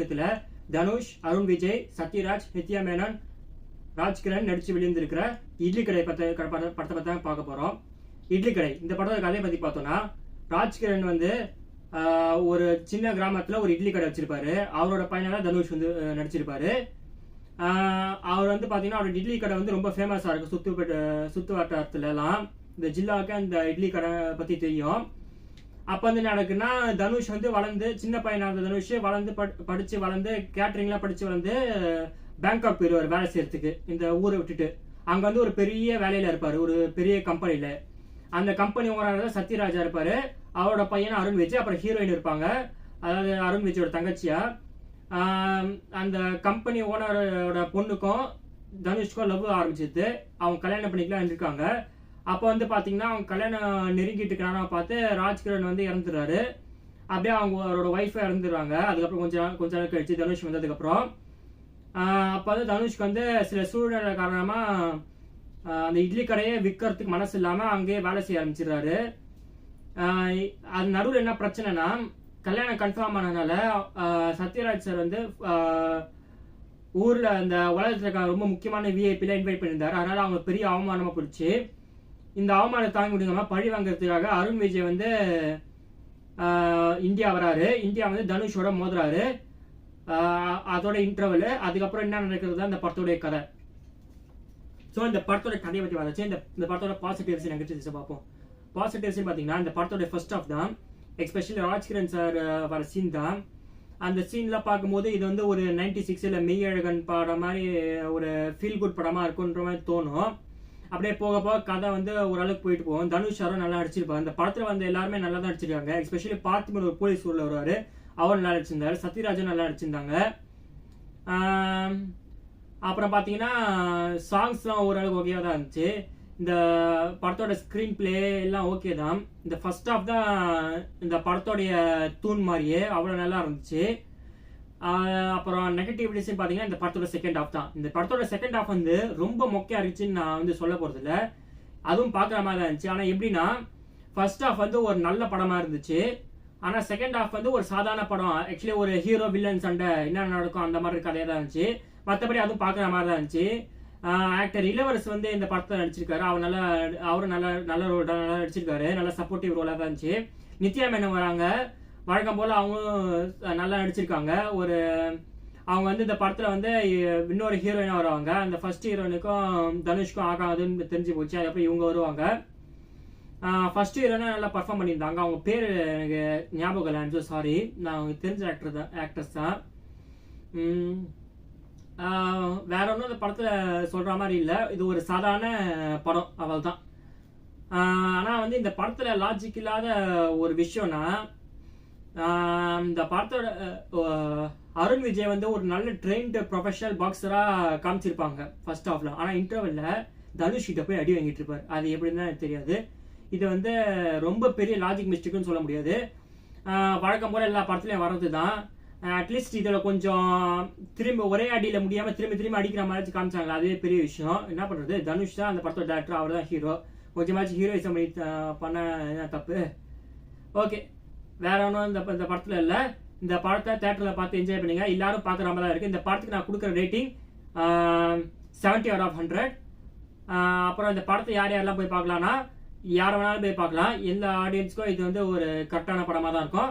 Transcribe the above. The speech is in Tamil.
இயக்கத்துல தனுஷ், அருண் விஜய், சத்யராஜ், நித்யா மேனன், ராஜ்கிரண் நடிச்சு வெளியிருந்திருக்கிற இட்லி கடை படத்தை பத்தி தான் பார்க்க போறோம். இட்லி கடை இந்த படத்தோட கதையை பத்தி பார்த்தோம்னா, ராஜ்கிரண் வந்து ஒரு சின்ன கிராமத்துல ஒரு இட்லி கடை வச்சிருப்பாரு. அவரோட பையனால தனுஷ் வந்து நடிச்சிருப்பாரு. அவர் வந்து பாத்தீங்கன்னா அவரோட இட்லி கடை வந்து ரொம்ப ஃபேமஸா இருக்கு. சுத்து வட்டாரத்துல எல்லாம் இந்த ஜில்லாவுக்கு அந்த இட்லி கடை பத்தி தெரியும். அப்ப வந்து நடக்குன்னா, தனுஷ் வந்து வளர்ந்து சின்ன பையனாக தனுஷ் வளர்ந்து படிச்சு வளர்ந்து கேட்டரிங்லாம் படிச்சு வளர்ந்து பேங்காக் போயிடுவார் வேலை செய்யறதுக்கு. இந்த ஊரை விட்டுட்டு அங்க வந்து ஒரு பெரிய வேலையில இருப்பாரு, ஒரு பெரிய கம்பெனில. அந்த கம்பெனி ஓனராக சத்யராஜா இருப்பாரு. அவரோட பையன் அருண் விஜய், அப்புறம் ஹீரோயின் இருப்பாங்க, அதாவது அருண் விஜயோட தங்கச்சியா. அந்த கம்பெனி ஓனரோட பொண்ணுக்கும் தனுஷ்க்கும் லவ் ஆரம்பிச்சிது. அவங்க கல்யாணம் பண்ணிக்கலாம் இருக்காங்க. அப்போ வந்து பாத்தீங்கன்னா அவங்க கல்யாணம் நெருங்கிட்டு இருக்கிறாங்க பார்த்து ராஜ்கிரண் வந்து இறந்துடுறாரு. அப்படியே அவங்களோட ஒய்ஃபை இறந்துடுறாங்க. அதுக்கப்புறம் கொஞ்ச நாள் கழிச்சு தனுஷ் வந்ததுக்கு அப்புறம் அப்போ வந்து தனுஷ்க்கு வந்து சில சூழ்நிலை காரணமா அந்த இட்லி கடையை விற்கிறதுக்கு மனசு இல்லாம அங்கேயே வேலை செய்ய ஆரம்பிச்சிடுறாரு. அது நடுவில் என்ன பிரச்சனைனா, கல்யாணம் கன்ஃபார்ம் ஆனதுனால சத்யராஜ் சார் வந்து ஊர்ல அந்த உலகத்துல இருக்க ரொம்ப முக்கியமான விஐபில இன்வைட் பண்ணியிருந்தாரு. அதனால அவங்க பெரிய அவமானமா போயிடுச்சு. இந்த அவமானத்தை தாங்க முடியாம பழி வாங்கறதுக்காக அருண் விஜய் வந்து இந்தியா வராரு. இந்தியா வந்து தனுஷோட மோதுறாரு. அதோட இன்டர்வல். அதுக்கப்புறம் என்ன நடக்கிறது அந்த படத்தோட கதை. ஸோ இந்த படத்தோட கதையை பத்தி வந்தாச்சு. இந்த படத்தோட பாசிட்டிவ்ஸ் நெகட்டிவ்ஸ் பார்ப்போம். பாசிட்டிவ்ஸ் பாத்தீங்கன்னா, இந்த படத்தோட ஃபர்ஸ்ட் ஆஃப் தான், எஸ்பெஷலி ராஜ்கிரண் சார் வர சீன் தான். அந்த சீன்லாம் பார்க்கும்போது இது வந்து ஒரு 96ல மெய்யழகன் படம் மாதிரி ஒரு ஃபீல் குட் படமா இருக்குன்ற மாதிரி தோணும். அப்படியே போக போக கதை வந்து ஓரளவுக்கு போயிட்டு போகும். தனுஷ் சாரும் நல்லா நடிச்சிருப்பாரு. அந்த படத்துல வந்து எல்லாருமே நல்லா தான் நடிச்சிருக்காங்க. எஸ்பெஷலி பார்த்திபன் ஒரு போலீஸ் உள்ள வருவாரு, அவர் நல்லா நடிச்சிருந்தாரு. சத்யராஜன் நல்லா நடிச்சிருந்தாங்க. அப்புறம் பாத்தீங்கன்னா சாங்ஸ்லாம் ஓரளவுக்கு ஓகேவா தான் இருந்துச்சு. இந்த படத்தோட ஸ்கிரீன் பிளே எல்லாம் ஓகே தான். இந்த ஃபர்ஸ்ட் ஆஃப் தான் இந்த படத்தோடைய தூண் மாதிரியே அவ்வளவு நல்லா இருந்துச்சு. அப்புறம் நெகட்டிவிட்டிஸ் பாத்தீங்கன்னா, இந்த படத்தோட செகண்ட் ஹாஃப் தான். இந்த படத்தோட செகண்ட் ஹாஃப் வந்து ரொம்ப மொக்கையா இருந்துச்சுன்னு நான் வந்து சொல்ல போறது இல்ல. அதுவும் பாக்குற மாதிரி தான் இருந்துச்சு. ஆனா எப்படின்னா, ஃபர்ஸ்ட் ஹாஃப் வந்து ஒரு நல்ல படமா இருந்துச்சு. ஆனா செகண்ட் ஹாஃப் வந்து ஒரு சாதாரண படம். ஆக்சுவலி ஒரு ஹீரோ வில்லன் சண்டை என்ன நடக்கும் அந்த மாதிரி கதையா தான் இருந்துச்சு. மற்றபடி அதுவும் பாக்குற மாதிரி தான் இருந்துச்சு. ஆக்டர் இளவரசு வந்து இந்த படத்தை நடிச்சிருக்காரு. அவரும் நல்லா நடிச்சிருக்காரு. நல்ல சப்போர்ட்டிவ் ரோலா தான் இருந்துச்சு. நித்யா மேனன் வராங்க. வழக்கம் போல அவங்களும் நல்லா நடிச்சிருக்காங்க. அவங்க வந்து இந்த படத்துல வந்து இன்னொரு ஹீரோயினா வருவாங்க. அந்த ஃபர்ஸ்ட் ஹீரோயினுக்கும் தனுஷ்க்கும் ஆகாதுன்னு தெரிஞ்சு போச்சு. அதுக்கப்புறம் இவங்க வருவாங்க. ஃபர்ஸ்ட் ஹீரோயினா நல்லா பர்ஃபார்ம் பண்ணியிருந்தாங்க. அவங்க பேர் எனக்கு ஞாபகம் இல்லை, சாரி. நான் அவங்க தெரிஞ்ச ஆக்டர்ஸ் தான். வேற ஒன்றும் இந்த படத்துல சொல்ற மாதிரி இல்லை. இது ஒரு சாதாரண படம், அவள் தான். ஆனா வந்து இந்த படத்துல லாஜிக் இல்லாத ஒரு விஷயம்னா, இந்த படத்தோட அருண் விஜய் வந்து ஒரு நல்ல ட்ரெயின்டு ப்ரொஃபஷனல் பாக்ஸரா காமிச்சிருப்பாங்க ஃபர்ஸ்ட் ஹாஃப்ல. ஆனா இன்டர்வல்ல தனுஷ் கிட்ட போய் அடி வாங்கிட்டு இருப்பாரு. அது எப்படின்னு எனக்கு தெரியாது. இது வந்து ரொம்ப பெரிய லாஜிக் மிஸ்டேக்னு சொல்ல முடியாது. வழக்கம் போல எல்லா படத்துலயும் வர்றது தான். அட்லீஸ்ட் இதுல கொஞ்சம் திரும்ப ஒரே அடியில முடியாம திரும்பி அடிக்கிற மாதிரி காமிச்சாங்க. அதே பெரிய விஷயம். என்ன பண்றது, தனுஷ் தான் அந்த படத்தோட டேரக்டர், அவர் தான் ஹீரோ. கொஞ்சமாச்சும் ஹீரோயிசம் பண்ண தப்பு. ஓகே, வேற ஒன்றும் இந்த படத்துல இல்ல. இந்த படத்தை தியேட்டர்ல பார்த்து என்ஜாய் பண்ணுங்க. எல்லாரும் பாக்குற மாதிரி தான் இருக்கு. இந்த படத்துக்கு நான் கொடுக்குற ரேட்டிங் 70/100. அப்புறம் இந்த படத்தை யாரெல்லாம் போய் பார்க்கலாம்னா, யார வேணாலும் போய் பார்க்கலாம். எல்லா ஆடியன்ஸ்க்கும் இது வந்து ஒரு கரெக்டான படமா தான் இருக்கும்.